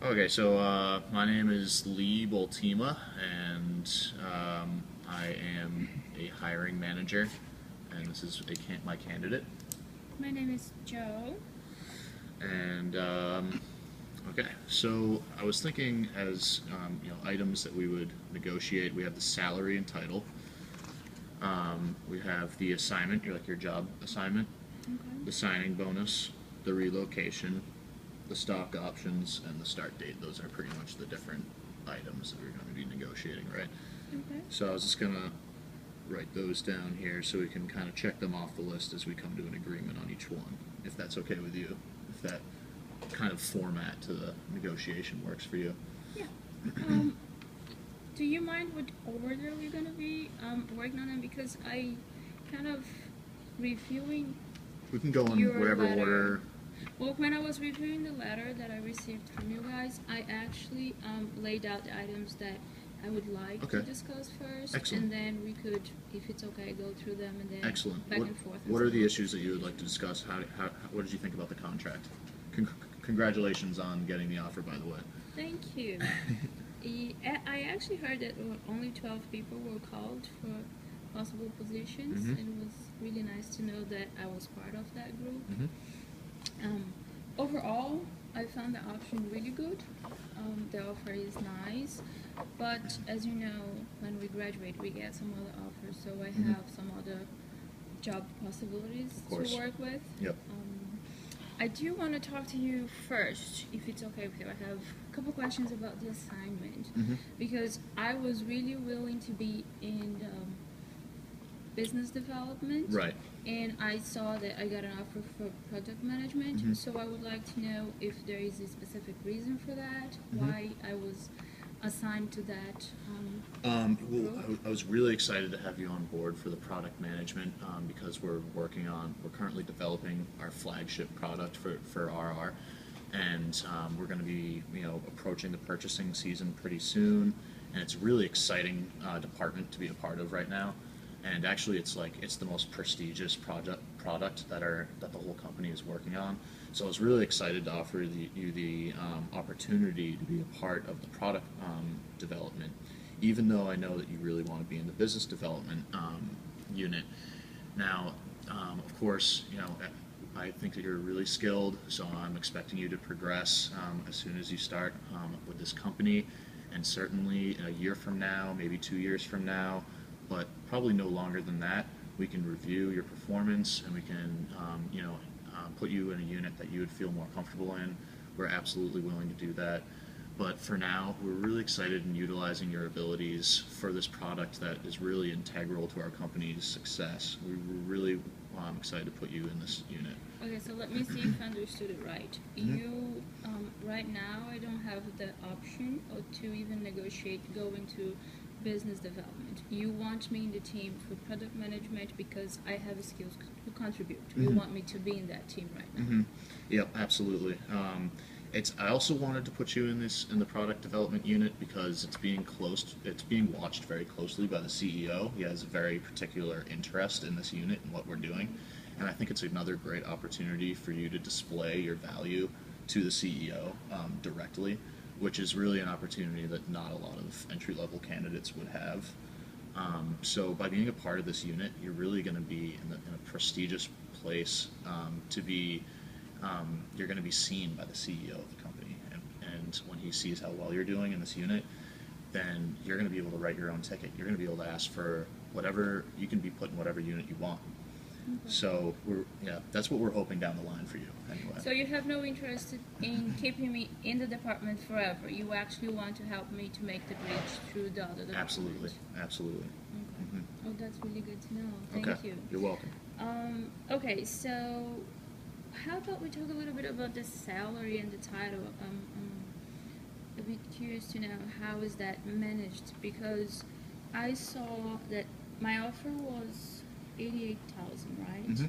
Okay, so my name is Lee Boltima, and I am a hiring manager, and this is my candidate. My name is Joe. And okay, so I was thinking as items that we would negotiate. We have the salary and title. We have the assignment, your job assignment, Okay. the signing bonus, the relocation, the stock options, and the start date. Those are pretty much the different items that we're going to be negotiating, right? Okay. So I was just going to write those down here so we can kind of check them off the list as we come to an agreement on each one, if that's okay with you, if that kind of format to the negotiation works for you. Yeah. Um, do you mind what order we're gonna be working on them? Because I kind of reviewing We can go in your whatever letter. order. Well, when I was reviewing the letter that I received from you guys, I actually laid out the items that I would like to Okay. discuss first, Excellent. and then we could, if it's okay, go through them and then Excellent. back and forth. What are the issues that you would like to discuss? What did you think about the contract? Congratulations on getting the offer, by the way. Thank you. I actually heard that only 12 people were called for possible positions, Mhm. and it was really nice to know that I was part of that group. Mm-hmm. Overall, I found the option really good. The offer is nice, but as you know, when we graduate, we get some other offers, so I Mhm. have some other job possibilities Of course. to work with. Yep. I do want to talk to you first, if it's okay with you. I have a couple questions about the assignment, Mhm. because I was really willing to be in business development. Right. And I saw that I got an offer for project management, Mhm. so I would like to know if there is a specific reason for that, Mhm. why I was assigned to that. Well, group. I was really excited to have you on board for the product management because we're currently developing our flagship product for RR, and we're going to be approaching the purchasing season pretty soon, and it's a really exciting department to be a part of right now. And actually, it's the most prestigious product that the whole company is working on. So I was really excited to offer you the opportunity to be a part of the product development, even though I know that you really want to be in the business development unit. Now, of course, I think that you're really skilled, so I'm expecting you to progress as soon as you start with this company, and certainly a year from now, maybe 2 years from now, but probably no longer than that. We can review your performance, and we can, put you in a unit that you would feel more comfortable in. We're absolutely willing to do that. But for now, we're really excited in utilizing your abilities for this product that is really integral to our company's success. We're really excited to put you in this unit. Okay, so let me see if I understood it right. Mhm. You, right now, I don't have the option or to even negotiate go into business development. You want me in the team for product management because I have skills to contribute. You Mhm. want me to be in that team right now. Mm-hmm. Yep, absolutely. I also wanted to put you in the product development unit because it's being watched very closely by the CEO. He has a very particular interest in this unit and what we're doing, and I think it's another great opportunity for you to display your value to the CEO directly, which is really an opportunity that not a lot of entry-level candidates would have. So by being a part of this unit, you're really going to be in a prestigious place to be. You're going to be seen by the CEO of the company, and when he sees how well you're doing in this unit, then you're going to be able to write your own ticket. You're going to be able to ask for whatever you can be put in whatever unit you want. Okay. So that's what we're hoping down the line for you anyway. So you have no interest in keeping me in the department forever. You actually want to help me to make the bridge through the other department. Absolutely, absolutely. Okay. Mm-hmm. Oh, that's really good to know. Thank Okay, you. you're welcome. Okay, so how about we talk a little bit about the salary and the title? I'm a bit curious to know how is that managed, because I saw that my offer was 88,000, right? Mm-hmm.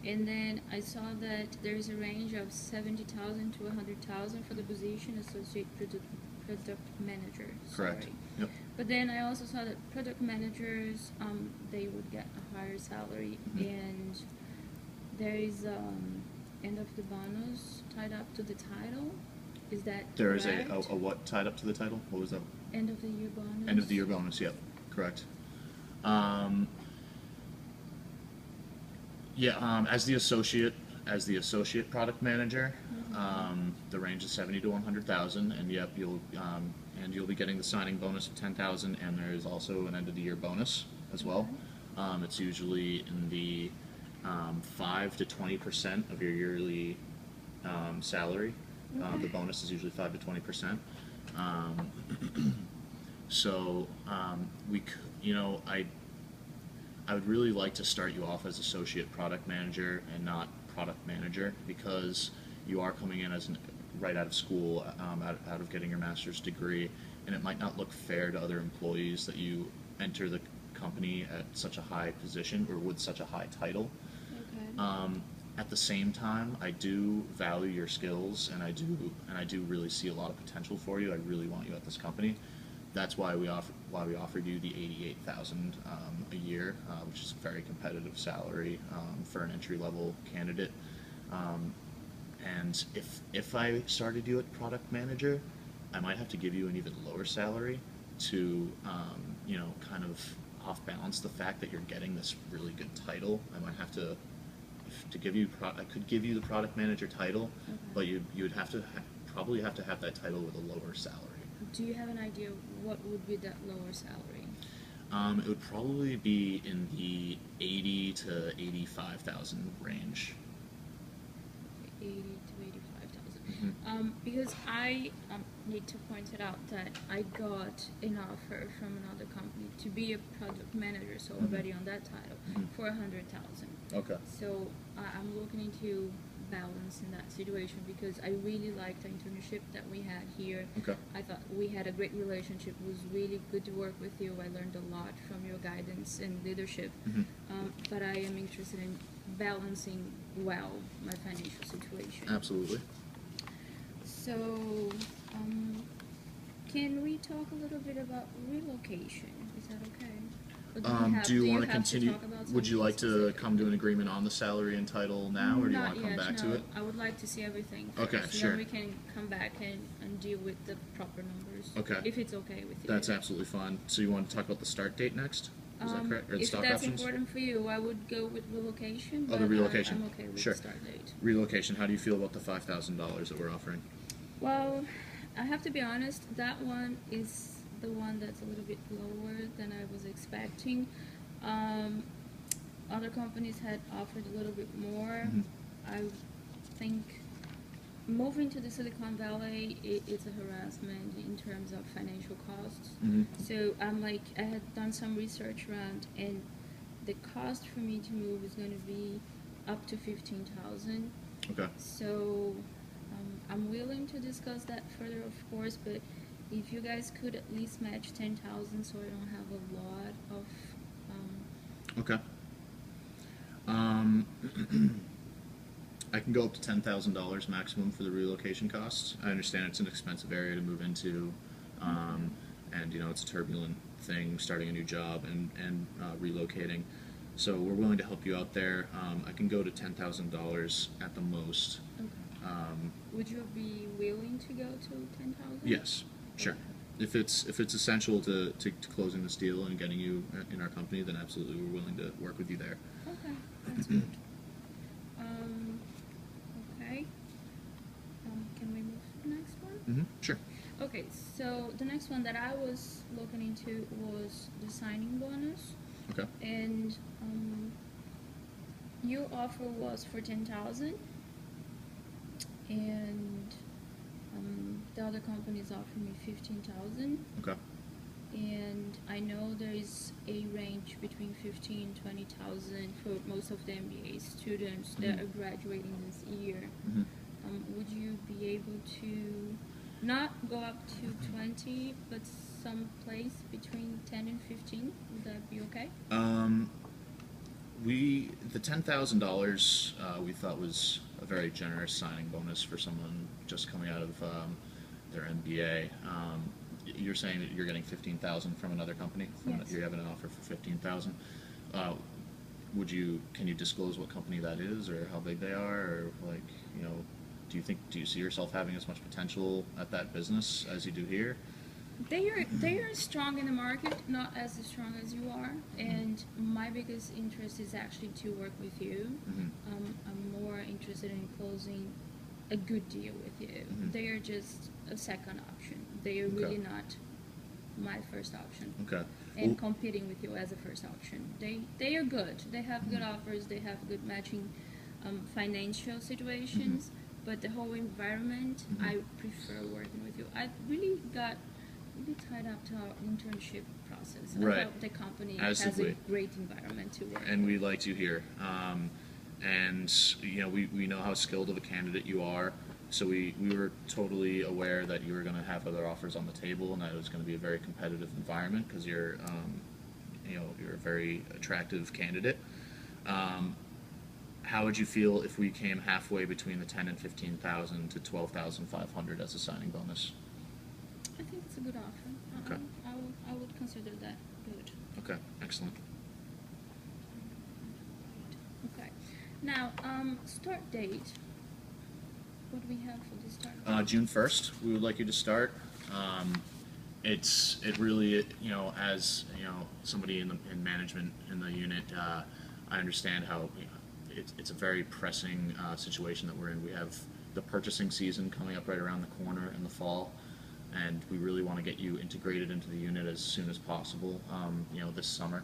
And then I saw that there's a range of 70,000 to 100,000 for the position associate product manager. Correct. Sorry. Yep. But then I also saw that product managers, they would get a higher salary, Mhm. and there is end of the bonus tied up to the title. Is that There is correct? a what tied up to the title? What was that? End of the year bonus. End of the year bonus. Yep, correct. Um, yeah, as the associate product manager, the range is 70 to 100,000, and yep, you'll be getting the signing bonus of 10,000, and there is also an end of the year bonus as well. It's usually in the 5 to 20% of your yearly salary. The bonus is usually 5 to 20%. So I would really like to start you off as associate product manager and not product manager, because you are coming in as right out of school, out of getting your master's degree, and it might not look fair to other employees that you enter the company at such a high position or with such a high title. Okay. At the same time, I do value your skills, and I do really see a lot of potential for you. I really want you at this company. That's why we offered you the 88,000 a year, which is a very competitive salary for an entry level candidate. And if I started you at product manager, I might have to give you an even lower salary to kind of off balance the fact that you're getting this really good title. I might have to give you I could give you the product manager title, Okay. but you would have to probably have to have that title with a lower salary. Do you have an idea what would be that lower salary? It would probably be in the 80 to 85,000 range. 80 to 85,000. Because I need to point it out that I got an offer from another company to be a product manager, so already on that title, for 100,000. Okay. So I'm looking into balance in that situation, because I really liked the internship that we had here. Okay. I thought we had a great relationship. It was really good to work with you. I learned a lot from your guidance and leadership. But I am interested in balancing well my financial situation. Absolutely. So, can we talk a little bit about relocation? Is that okay? Or Do you want to have continue? talk about Would you something like to specific? come to an agreement on the salary and title now, or do you Not want to come yet, back no. to it? I would like to see everything Okay, first, sure. then we can come back and deal with the proper numbers. Okay. If it's okay with you. That's absolutely fine. So you want to talk about the start date next? Is that correct? Or the If stock that's options? important for you, I would go with relocation. Oh, the but relocation. I'm okay with Sure. the start date. Relocation. How do you feel about the $5,000 that we're offering? Well, I have to be honest, that one is the one that's a little bit lower than I was expecting. Other companies had offered a little bit more. I think moving to the Silicon Valley, it's a harassment in terms of financial costs. So I had done some research around, and the cost for me to move is going to be up to 15,000. Okay. So I'm willing to discuss that further, of course, but if you guys could at least match 10,000, so I don't have a lot of. Okay. I can go up to $10,000 maximum for the relocation costs. I understand it's an expensive area to move into, and it's a turbulent thing, starting a new job and relocating. So we're willing to help you out there. I can go to $10,000 at the most. Okay. Would you be willing to go to 10,000? Yes, sure. If it's essential to closing this deal and getting you in our company, then absolutely we're willing to work with you there. Okay, that's good. Okay. Can we move to the next one? Sure. Okay, so the next one that I was looking into was the signing bonus. Okay. And your offer was for 10,000, and the other companies offered me 15,000. Okay. And I know there is a range between 15 and 20,000 for most of the MBA students that are graduating this year. Would you be able to not go up to 20, but someplace between 10 and 15? Would that be okay? The $10,000 we thought was a very generous signing bonus for someone just coming out of their MBA. You're saying that you're getting 15,000 from another company. Yes. You're having an offer for 15,000. Can you disclose what company that is, or how big they are, or do you see yourself having as much potential at that business as you do here? They are strong in the market, not as strong as you are, and my biggest interest is actually to work with you. I'm more interested in closing a good deal with you. They are just a second option. They are really not my first option. Okay. And competing with you as a first option. They are good. They have good offers. They have good matching financial situations. But the whole environment, I prefer working with you. I really got tied up to our internship process. Right. I thought the company As has did a we. great environment to work. And we liked you here. And you know, we know how skilled of a candidate you are. So we were totally aware that you were going to have other offers on the table, and that it was going to be a very competitive environment because you're a very attractive candidate. How would you feel if we came halfway between the 10 and 15,000 to 12,500 as a signing bonus? I think it's a good offer. Okay. I would consider that good. Okay, excellent. Okay. Now, start date. What do we have for the start date? June 1st, we would like you to start. It really, as somebody in management in the unit, I understand how it's a very pressing situation that we're in. We have the purchasing season coming up right around the corner in the fall, and we really want to get you integrated into the unit as soon as possible. This summer.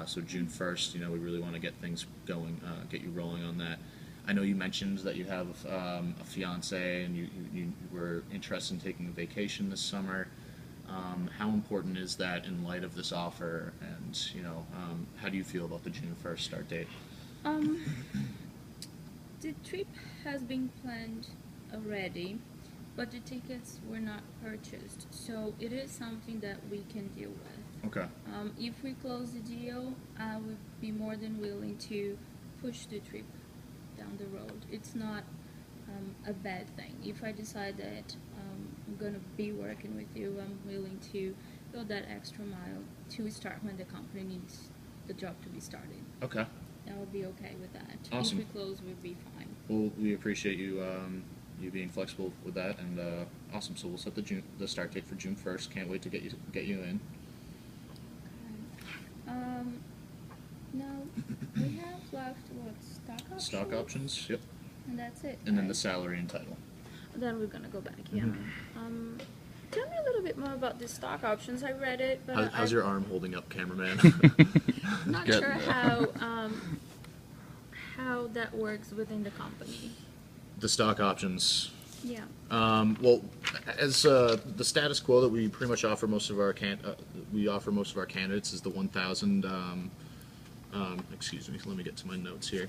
So June 1st, we really want to get things going, get you rolling on that. I know you mentioned that you have a fiance and you were interested in taking a vacation this summer. How important is that in light of this offer? And how do you feel about the June 1st start date? The trip has been planned already, but the tickets were not purchased, so it is something that we can deal with. Okay. If we close the deal, I would be more than willing to push the trip down the road. It's not a bad thing. If I decide that I'm going to be working with you, I'm willing to go that extra mile to start when the company needs the job to be started. Okay. I will be okay with that. Awesome. If we close, we'll be fine. Well, we appreciate you you being flexible with that, and awesome. So we'll set the start date for June 1st. Can't wait to get you in. Okay. Now we have left what, stock options? Stock options. Yep. And that's it. And then right? the salary and title. Then we're gonna go back. Yeah. Tell me a little bit more about the stock options. I read it, but How's your arm holding up, cameraman? I'm not sure how that works within the company. The stock options. Yeah. Well, as the status quo that we pretty much offer most of our candidates is the 1,000. Excuse me. Let me get to my notes here.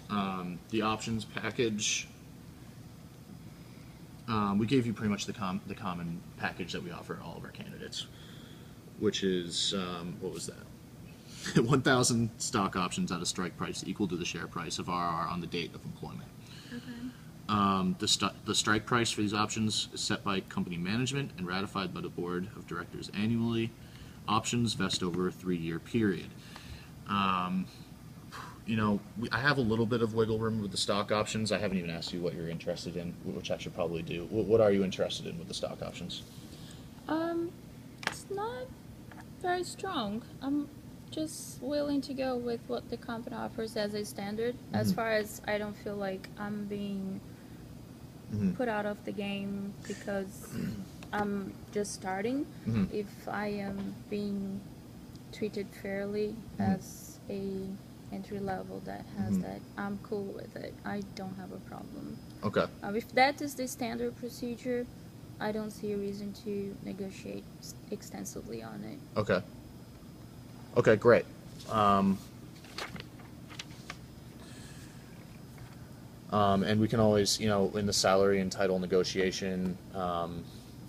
The options package. We gave you pretty much the common package that we offer all of our candidates, which is what was that? 1,000 stock options at a strike price equal to the share price of RR on the date of employment. Okay. The strike price for these options is set by company management and ratified by the board of directors annually. Options vest over a 3-year period. I have a little bit of wiggle room with the stock options. I haven't even asked you what you're interested in, which I should probably do. What are you interested in with the stock options? It's not very strong. I'm just willing to go with what the company offers as a standard. As far as I don't feel like I'm being put out of the game because I'm just starting. If I am being treated fairly as a entry level that has that, I'm cool with it. I don't have a problem. Okay. If that is the standard procedure, I don't see a reason to negotiate extensively on it. Okay. Okay, great. And we can always, in the salary and title negotiation,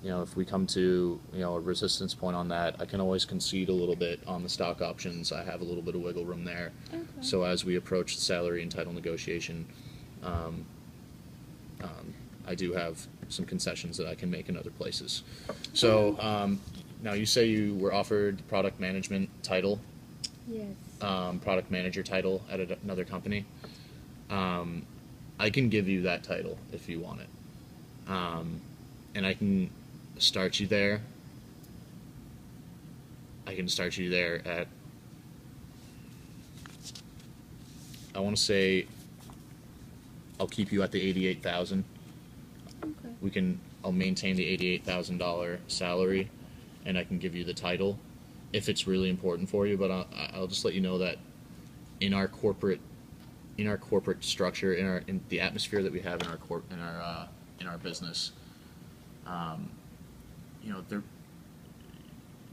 if we come to, a resistance point on that, I can always concede a little bit on the stock options. I have a little bit of wiggle room there. Okay. So as we approach the salary and title negotiation, I do have some concessions that I can make in other places. So now you say you were offered product management title. Yes. Product manager title at another company. I can give you that title if you want it, and I can start you there. I can start you there at, I want to say, I'll keep you at the 88,000. Okay. I'll maintain the $88,000 salary, and I can give you the title if it's really important for you. But I'll just let you know that in our corporate structure, in the atmosphere that we have in our business, you know,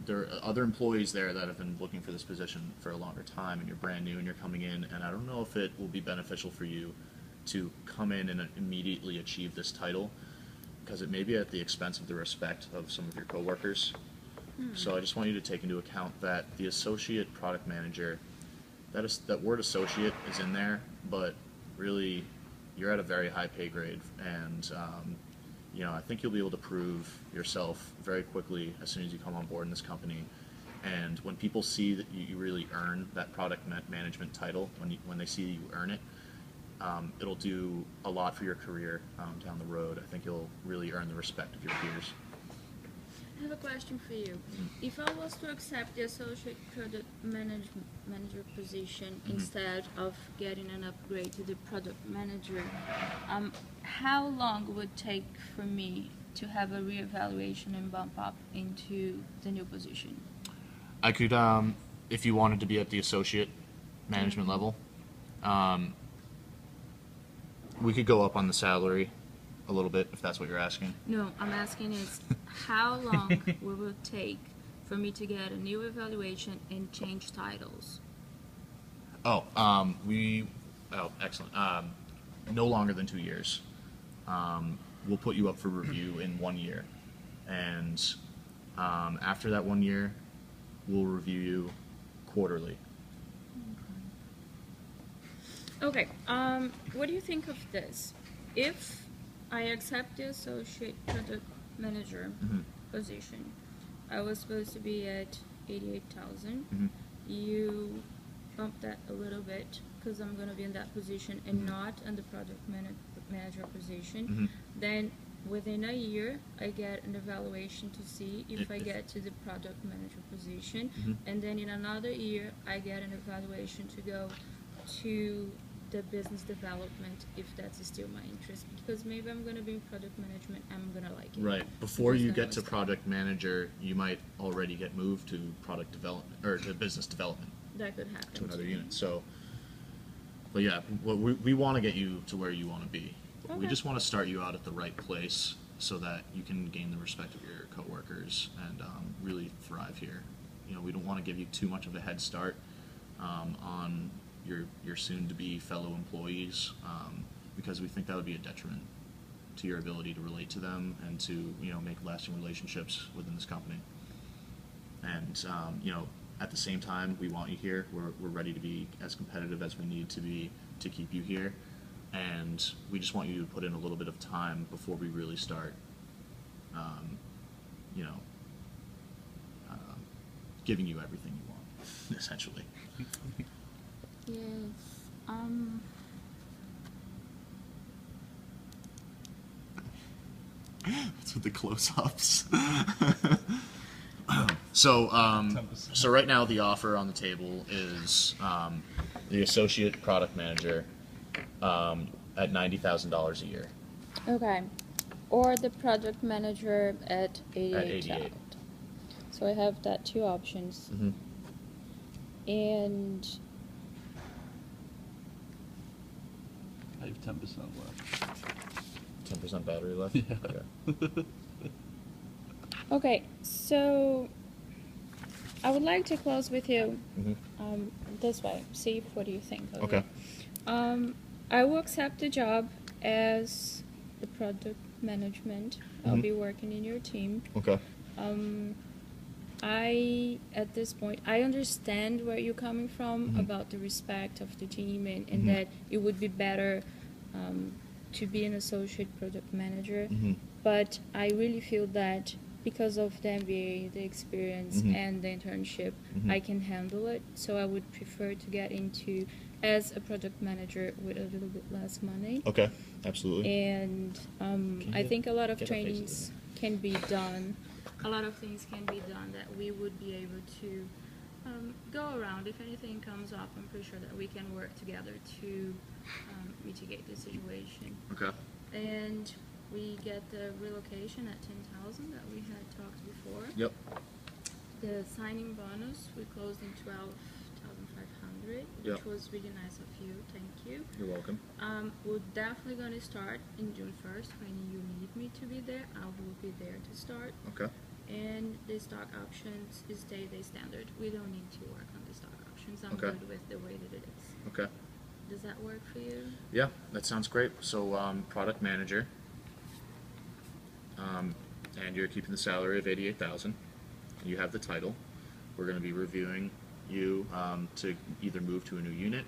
there are other employees there that have been looking for this position for a longer time, and you're brand new and you're coming in, and I don't know if it will be beneficial for you to come in and immediately achieve this title, because it may be at the expense of the respect of some of your coworkers. So I just want you to take into account that the associate product manager, that word associate is in there, but really you're at a very high pay grade, and you know, I think you'll be able to prove yourself very quickly as soon as you come on board in this company. And when people see that you really earn that product management title, when they see you earn it, it'll do a lot for your career down the road. I think you'll really earn the respect of your peers. I have a question for you. If I was to accept the associate product manager position instead of getting an upgrade to the product manager, how long would it take for me to have a reevaluation and bump up into the new position? I could, if you wanted to be at the associate management level, we could go up on the salary a little bit, if that's what you're asking. No, I'm asking is how long will it take for me to get a new evaluation and change titles? Oh, excellent. No longer than 2 years. We'll put you up for review in 1 year, and after that 1 year, we'll review you quarterly. Okay. What do you think of this? If I accept the associate product manager position, I was supposed to be at 88,000. You bump that a little bit because I'm going to be in that position and not in the product manager position. Then within a year, I get an evaluation to see if I get to the product manager position, and then in another year, I get an evaluation to go to the business development, if that's still my interest, because maybe I'm going to be in product management, I'm going to like it. Right. Before you get to product manager, you might already get moved to product development, or to business development. That could happen. To another unit. So, but yeah, we want to get you to where you want to be. Okay. We just want to start you out at the right place so that you can gain the respect of your coworkers and really thrive here. You know, we don't want to give you too much of a head start on your soon-to-be fellow employees, because we think that would be a detriment to your ability to relate to them and to, you know, make lasting relationships within this company. And you know, at the same time, we want you here. We're ready to be as competitive as we need to be to keep you here, and we just want you to put in a little bit of time before we really start, you know, giving you everything you want, essentially. Yes. That's with the close-ups. So right now the offer on the table is the associate product manager at $90,000 a year. Okay. Or the product manager at 88,000. So I have that two options. And I have 10% left. 10% battery left? Yeah. Okay. okay, so I would like to close with you this way. See, what do you think of Okay. it? I will accept the job as the product management. I'll be working in your team. Okay. At this point, I understand where you're coming from about the respect of the team and that it would be better to be an associate product manager. But I really feel that because of the MBA, the experience, and the internship, I can handle it. So I would prefer to get into as a project manager with a little bit less money. Okay, absolutely. And I think a lot of trainings can be done. A lot of things can be done that we would be able to go around. If anything comes up, I'm pretty sure that we can work together to mitigate the situation. Okay. And we get the relocation at 10,000 that we had talked before. Yep. The signing bonus, we closed in 12,500, which Yep. was really nice of you. Thank you. You're welcome. We're definitely going to start in June 1st. When you need me to be there, I will be there to start. Okay. And the stock options is day standard. We don't need to work on the stock options. I'm Okay. good with the way that it is. Okay. Does that work for you? Yeah, that sounds great. So, product manager, and you're keeping the salary of 88,000. You have the title. We're going to be reviewing you to either move to a new unit,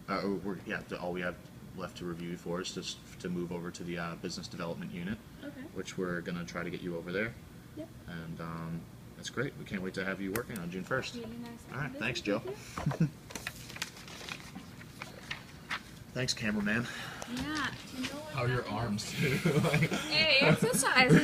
all we have left to review you for is just to move over to the business development unit, Okay. which we're going to try to get you over there. Yep. And that's great. We can't wait to have you working on June 1st. Really nice. All right, business thanks, Joe. with you. Thanks, cameraman. Yeah. You know what How are your happened? arms, too? Hey, exercise.